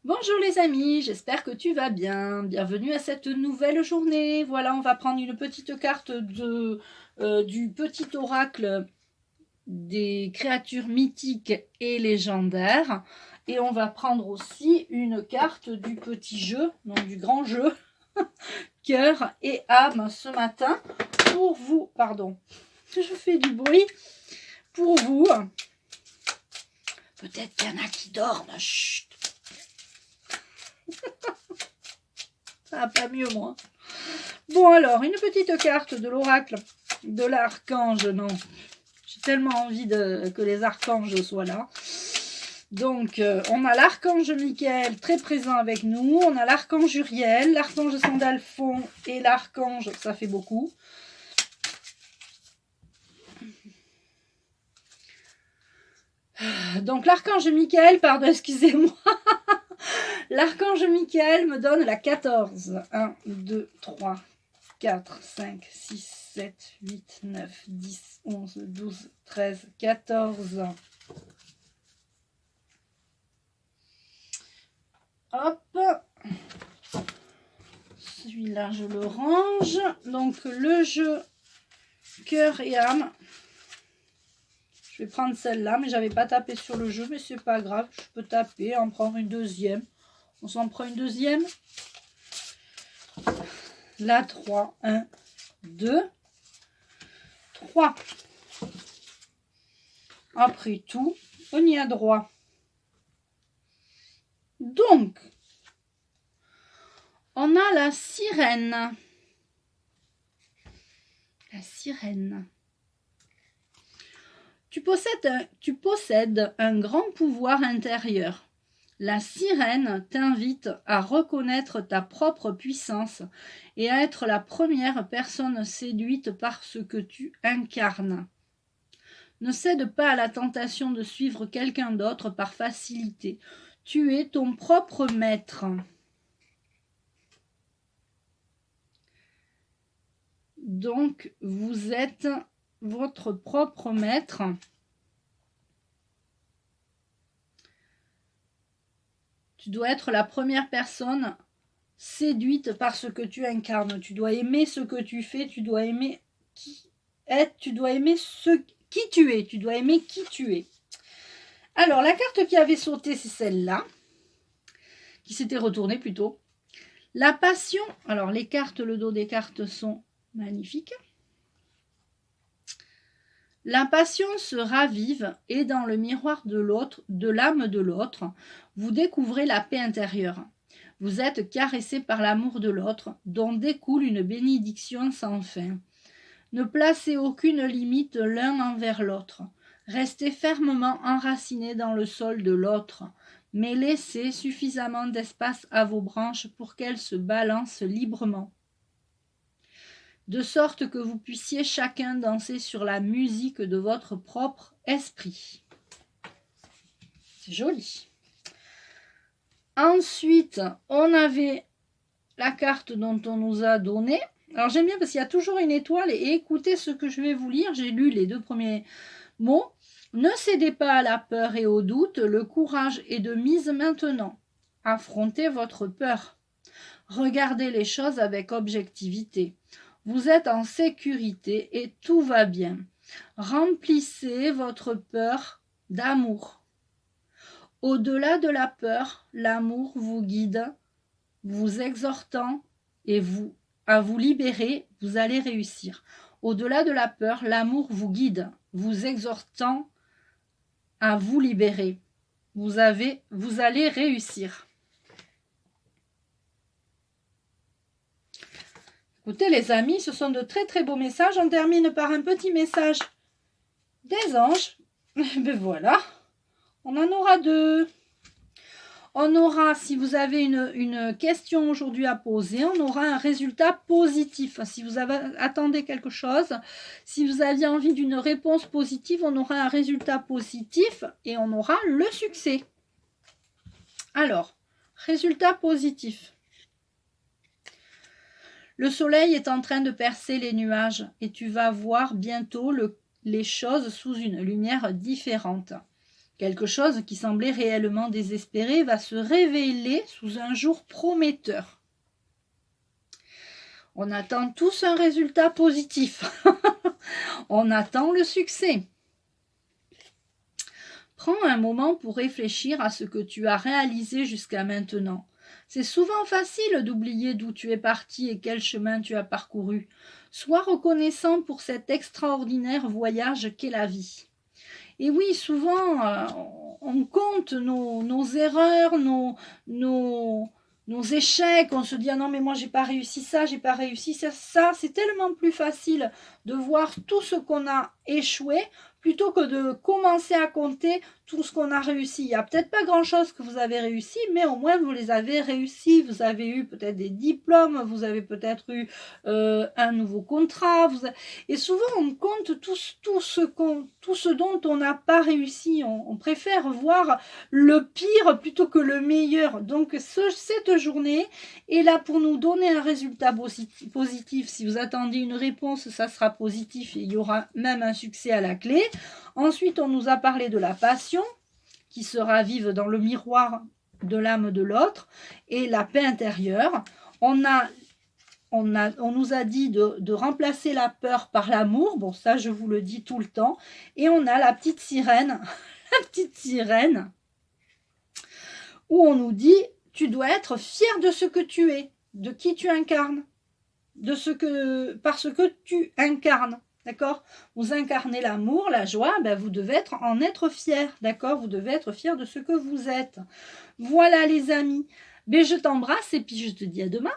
Bonjour les amis, j'espère que tu vas bien. Bienvenue à cette nouvelle journée. Voilà, on va prendre une petite carte du petit oracle des créatures mythiques et légendaires. Et on va prendre aussi une carte du petit jeu, donc du grand jeu, cœur et âme ce matin. Pour vous, pardon, je fais du bruit. Pour vous, peut-être qu'il y en a qui dorment. Chut. Ça va pas mieux, moi. Bon, alors, une petite carte de l'oracle de l'archange. Non, j'ai tellement envie que les archanges soient là. Donc, on a l'archange Michael très présent avec nous. On a l'archange Uriel, l'archange Sandalphon et l'archange, ça fait beaucoup. Donc, l'archange Michael, pardon, excusez-moi. L'archange Michael me donne la 14. 1, 2, 3, 4, 5, 6, 7, 8, 9, 10, 11, 12, 13, 14. Hop. Celui-là, je le range. Donc, le jeu cœur et âme. Je vais prendre celle-là, mais j'avais pas tapé sur le jeu, mais c'est pas grave. Je peux taper, en prendre une deuxième. On s'en prend une deuxième. La 3, 1, 2, 3. Après tout, on y a droit. Donc, on a la sirène. La sirène. Tu possèdes un grand pouvoir intérieur. La sirène t'invite à reconnaître ta propre puissance et à être la première personne séduite par ce que tu incarnes. Ne cède pas à la tentation de suivre quelqu'un d'autre par facilité. Tu es ton propre maître. Donc, vous êtes votre propre maître. Tu dois être la première personne séduite par ce que tu incarnes. Tu dois aimer ce que tu fais, tu dois aimer qui être, tu dois aimer qui tu es, tu dois aimer qui tu es. Alors, la carte qui avait sauté, c'est celle-là, qui s'était retournée plutôt. La passion, alors les cartes, le dos des cartes sont magnifiques. La passion se ravive et dans le miroir de l'autre, de l'âme de l'autre, vous découvrez la paix intérieure. Vous êtes caressé par l'amour de l'autre, dont découle une bénédiction sans fin. Ne placez aucune limite l'un envers l'autre. Restez fermement enracinés dans le sol de l'autre, mais laissez suffisamment d'espace à vos branches pour qu'elles se balancent librement, de sorte que vous puissiez chacun danser sur la musique de votre propre esprit. C'est joli. Ensuite, on avait la carte dont on nous a donné. Alors j'aime bien parce qu'il y a toujours une étoile et écoutez ce que je vais vous lire. J'ai lu les deux premiers mots. Ne cédez pas à la peur et au doute, le courage est de mise maintenant. Affrontez votre peur. Regardez les choses avec objectivité. Vous êtes en sécurité et tout va bien. Remplissez votre peur d'amour. Au-delà de la peur, l'amour vous guide, vous exhortant et à vous libérer, vous allez réussir. Au-delà de la peur, l'amour vous guide, vous exhortant à vous libérer. Vous allez réussir. Écoutez les amis, ce sont de très très beaux messages. On termine par un petit message des anges. Ben voilà, on en aura deux. On aura, si vous avez une question aujourd'hui à poser, on aura un résultat positif. Si vous attendez quelque chose, si vous aviez envie d'une réponse positive, on aura un résultat positif et on aura le succès. Alors, résultat positif. Le soleil est en train de percer les nuages et tu vas voir bientôt les choses sous une lumière différente. Quelque chose qui semblait réellement désespéré va se révéler sous un jour prometteur. On attend tous un résultat positif. On attend le succès. Prends un moment pour réfléchir à ce que tu as réalisé jusqu'à maintenant. C'est souvent facile d'oublier d'où tu es parti et quel chemin tu as parcouru. Sois reconnaissant pour cet extraordinaire voyage qu'est la vie. Et oui, souvent, on compte nos erreurs, nos échecs, on se dit ah non mais moi j'ai pas réussi ça, j'ai pas réussi ça. C'est tellement plus facile de voir tout ce qu'on a échoué plutôt que de commencer à compter tout ce qu'on a réussi. Il n'y a peut-être pas grand-chose que vous avez réussi, mais au moins vous les avez réussi. Vous avez eu peut-être des diplômes, vous avez peut-être eu un nouveau contrat. Et souvent on compte tout ce dont on n'a pas réussi. On préfère voir le pire plutôt que le meilleur. Donc cette journée est là pour nous donner un résultat positif. Si vous attendez une réponse, ça sera positif et il y aura même un succès à la clé. Ensuite, on nous a parlé de la passion qui se ravive dans le miroir de l'âme de l'autre et la paix intérieure. On nous a dit de remplacer la peur par l'amour. Bon, ça, je vous le dis tout le temps. Et on a la petite sirène, où on nous dit tu dois être fier de ce que tu es, de qui tu incarnes, parce que tu incarnes. D'accord? Vous incarnez l'amour, la joie, ben vous devez en être fier. D'accord? Vous devez être fier de ce que vous êtes. Voilà les amis. Ben je t'embrasse et puis je te dis à demain.